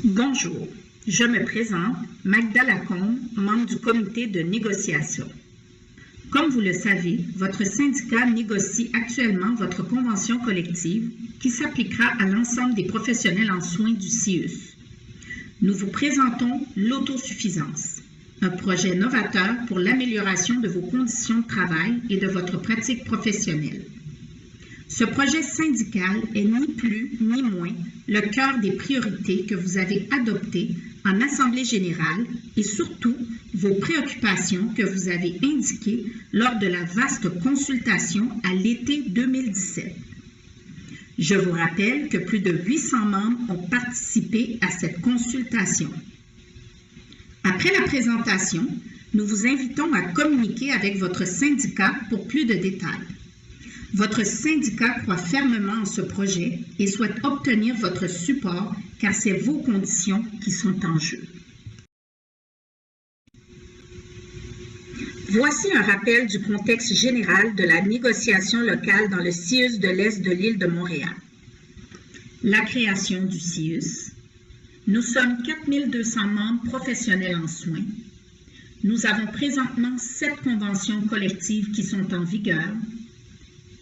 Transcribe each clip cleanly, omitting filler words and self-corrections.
Bonjour, je me présente, Magda Lacombe, membre du comité de négociation. Comme vous le savez, votre syndicat négocie actuellement votre convention collective qui s'appliquera à l'ensemble des professionnels en soins du CIUS. Nous vous présentons l'autosuffisance, un projet novateur pour l'amélioration de vos conditions de travail et de votre pratique professionnelle. Ce projet syndical est ni plus ni moins le cœur des priorités que vous avez adoptées en Assemblée générale et surtout vos préoccupations que vous avez indiquées lors de la vaste consultation à l'été 2017. Je vous rappelle que plus de 800 membres ont participé à cette consultation. Après la présentation, nous vous invitons à communiquer avec votre syndicat pour plus de détails. Votre syndicat croit fermement en ce projet et souhaite obtenir votre support car c'est vos conditions qui sont en jeu. Voici un rappel du contexte général de la négociation locale dans le CIUS de l'Est de l'île de Montréal. La création du CIUS. Nous sommes 4200 membres professionnels en soins. Nous avons présentement 7 conventions collectives qui sont en vigueur.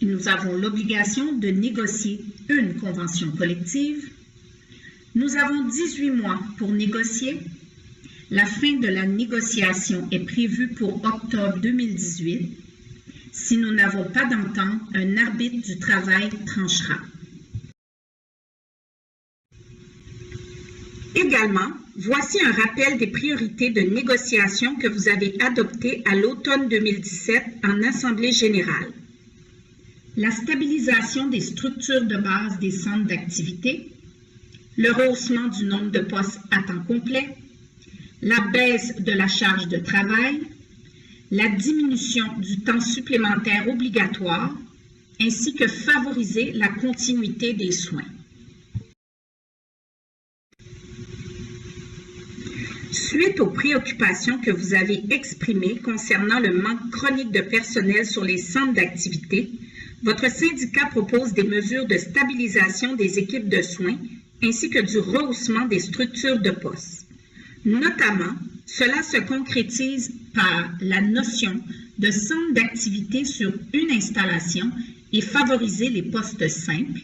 Nous avons l'obligation de négocier une convention collective. Nous avons 18 mois pour négocier. La fin de la négociation est prévue pour octobre 2018. Si nous n'avons pas d'entente, un arbitre du travail tranchera. Également, voici un rappel des priorités de négociation que vous avez adoptées à l'automne 2017 en Assemblée générale. La stabilisation des structures de base des centres d'activité, le rehaussement du nombre de postes à temps complet, la baisse de la charge de travail, la diminution du temps supplémentaire obligatoire, ainsi que favoriser la continuité des soins. Suite aux préoccupations que vous avez exprimées concernant le manque chronique de personnel sur les centres d'activité, votre syndicat propose des mesures de stabilisation des équipes de soins ainsi que du rehaussement des structures de postes. Notamment, cela se concrétise par la notion de centre d'activité sur une installation et favoriser les postes simples,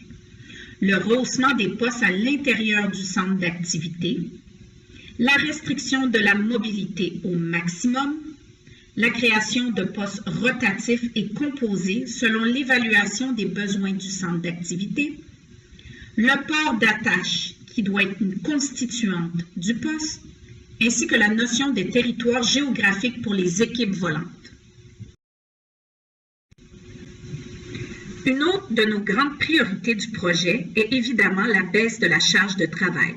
le rehaussement des postes à l'intérieur du centre d'activité, la restriction de la mobilité au maximum, la création de postes rotatifs et composés selon l'évaluation des besoins du centre d'activité, le port d'attache qui doit être une constituante du poste, ainsi que la notion des territoires géographiques pour les équipes volantes. Une autre de nos grandes priorités du projet est évidemment la baisse de la charge de travail.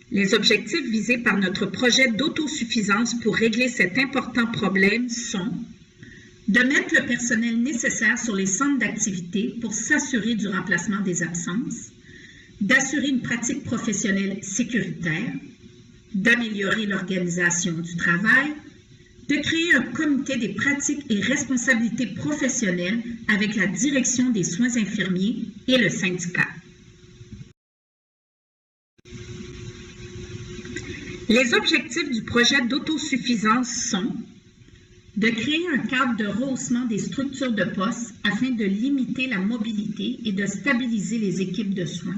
Les objectifs visés par notre projet d'autosuffisance pour régler cet important problème sont de mettre le personnel nécessaire sur les centres d'activité pour s'assurer du remplacement des absences, d'assurer une pratique professionnelle sécuritaire, d'améliorer l'organisation du travail, de créer un comité des pratiques et responsabilités professionnelles avec la direction des soins infirmiers et le syndicat. Les objectifs du projet d'autosuffisance sont de créer un cadre de rehaussement des structures de postes afin de limiter la mobilité et de stabiliser les équipes de soins,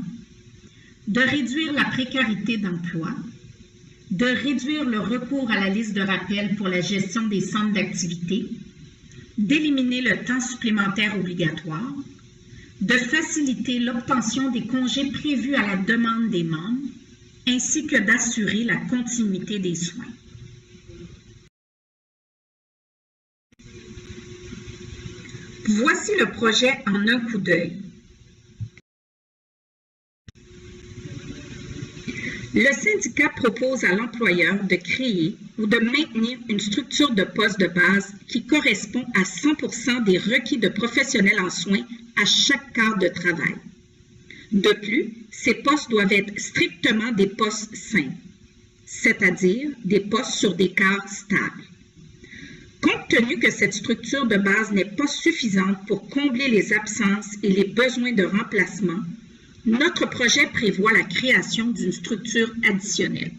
de réduire la précarité d'emploi, de réduire le recours à la liste de rappel pour la gestion des centres d'activité, d'éliminer le temps supplémentaire obligatoire, de faciliter l'obtention des congés prévus à la demande des membres, ainsi que d'assurer la continuité des soins. Voici le projet en un coup d'œil. Le syndicat propose à l'employeur de créer ou de maintenir une structure de poste de base qui correspond à 100% des requis de professionnels en soins à chaque quart de travail. De plus, ces postes doivent être strictement des postes simples, c'est-à-dire des postes sur des quarts stables. Compte tenu que cette structure de base n'est pas suffisante pour combler les absences et les besoins de remplacement, Notre projet prévoit la création d'une structure additionnelle.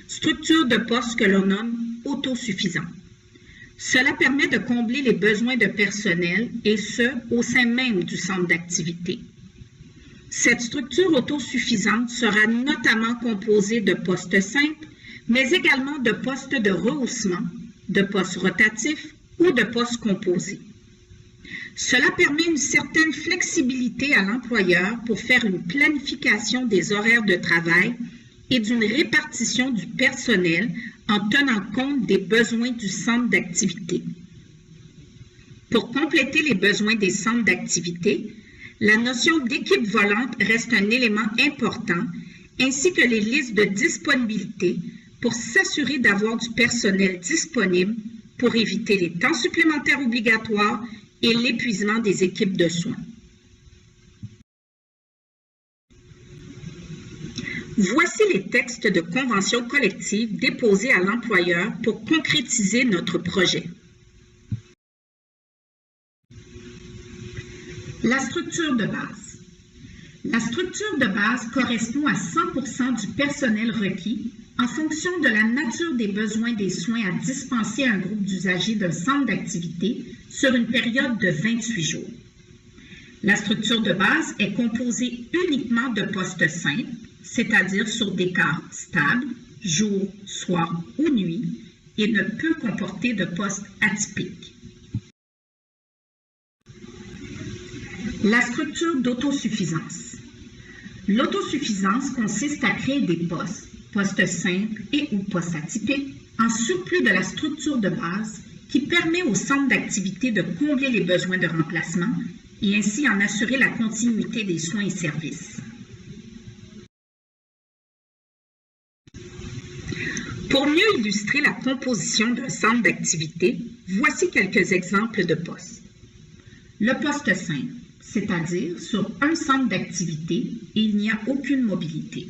Structure de poste que l'on nomme autosuffisant. Cela permet de combler les besoins de personnel et ce, au sein même du centre d'activité. Cette structure autosuffisante sera notamment composée de postes simples, mais également de postes de rehaussement, de postes rotatifs ou de postes composés. Cela permet une certaine flexibilité à l'employeur pour faire une planification des horaires de travail et d'une répartition du personnel en tenant compte des besoins du centre d'activité. Pour compléter les besoins des centres d'activité, la notion d'équipe volante reste un élément important, ainsi que les listes de disponibilité pour s'assurer d'avoir du personnel disponible pour éviter les temps supplémentaires obligatoires et l'épuisement des équipes de soins. Voici les textes de convention collective déposés à l'employeur pour concrétiser notre projet. La structure de base. La structure de base correspond à 100% du personnel requis en fonction de la nature des besoins des soins à dispenser à un groupe d'usagers d'un centre d'activité sur une période de 28 jours. La structure de base est composée uniquement de postes simples, c'est-à-dire sur des quarts stables, jour, soir ou nuit, et ne peut comporter de postes atypiques. La structure d'autosuffisance. L'autosuffisance consiste à créer des postes simples et ou postes atypiques, en surplus de la structure de base qui permet au centre d'activité de combler les besoins de remplacement et ainsi en assurer la continuité des soins et services. Pour mieux illustrer la composition d'un centre d'activité, voici quelques exemples de postes. Le poste simple, c'est-à-dire sur un centre d'activité et il n'y a aucune mobilité.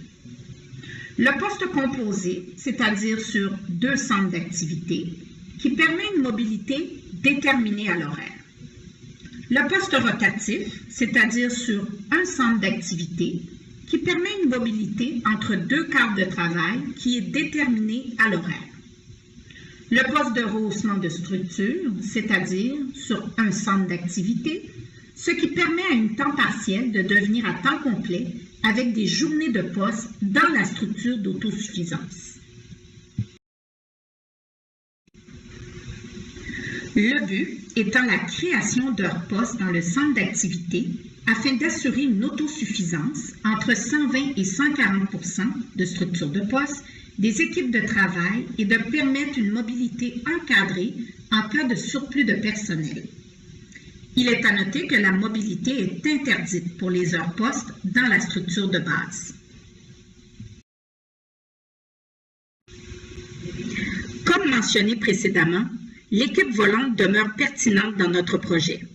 Le poste composé, c'est-à-dire sur 2 centres d'activité, qui permet une mobilité déterminée à l'horaire. Le poste rotatif, c'est-à-dire sur un centre d'activité, qui permet une mobilité entre 2 quarts de travail qui est déterminée à l'horaire. Le poste de rehaussement de structure, c'est-à-dire sur un centre d'activité, ce qui permet à une temps partiel de devenir à temps complet avec des journées de poste dans la structure d'autosuffisance. Le but étant la création d'heures postes dans le centre d'activité afin d'assurer une autosuffisance entre 120 et 140% de structure de poste des équipes de travail et de permettre une mobilité encadrée en cas de surplus de personnel. Il est à noter que la mobilité est interdite pour les heures postes dans la structure de base. Comme mentionné précédemment, l'équipe volante demeure pertinente dans notre projet.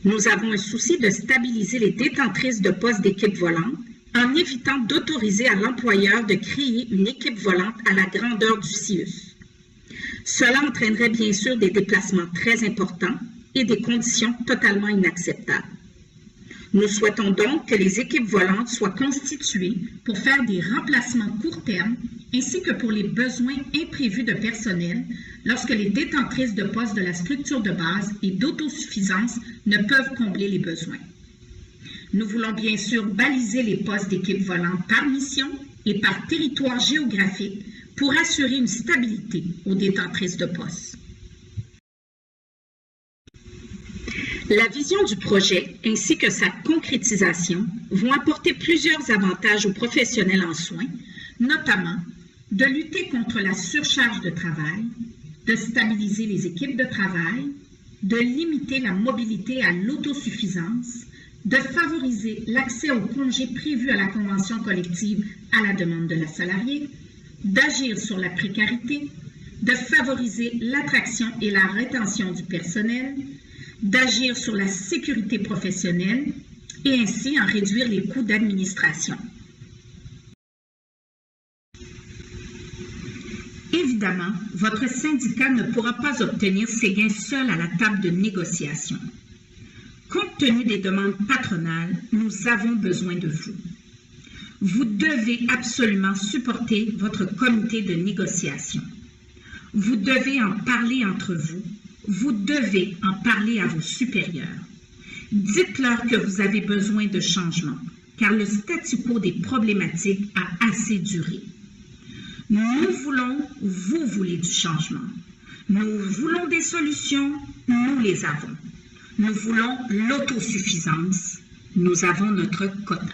Nous avons un souci de stabiliser les détentrices de postes d'équipe volante en évitant d'autoriser à l'employeur de créer une équipe volante à la grandeur du CIUS. Cela entraînerait bien sûr des déplacements très importants et des conditions totalement inacceptables. Nous souhaitons donc que les équipes volantes soient constituées pour faire des remplacements court terme ainsi que pour les besoins imprévus de personnel lorsque les détentrices de postes de la structure de base et d'autosuffisance ne peuvent combler les besoins. Nous voulons bien sûr baliser les postes d'équipe volante par mission et par territoire géographique pour assurer une stabilité aux détentrices de postes. La vision du projet ainsi que sa concrétisation vont apporter plusieurs avantages aux professionnels en soins, notamment de lutter contre la surcharge de travail, de stabiliser les équipes de travail, de limiter la mobilité à l'autosuffisance, de favoriser l'accès aux congés prévus à la convention collective à la demande de la salariée, d'agir sur la précarité, de favoriser l'attraction et la rétention du personnel, d'agir sur la sécurité professionnelle et ainsi en réduire les coûts d'administration. Évidemment, votre syndicat ne pourra pas obtenir ses gains seul à la table de négociation. Compte tenu des demandes patronales, nous avons besoin de vous. Vous devez absolument supporter votre comité de négociation. Vous devez en parler entre vous. Vous devez en parler à vos supérieurs. Dites-leur que vous avez besoin de changement, car le statu quo des problématiques a assez duré. Nous voulons, vous voulez du changement. Nous voulons des solutions, nous les avons. Nous voulons l'autosuffisance, nous avons notre quota.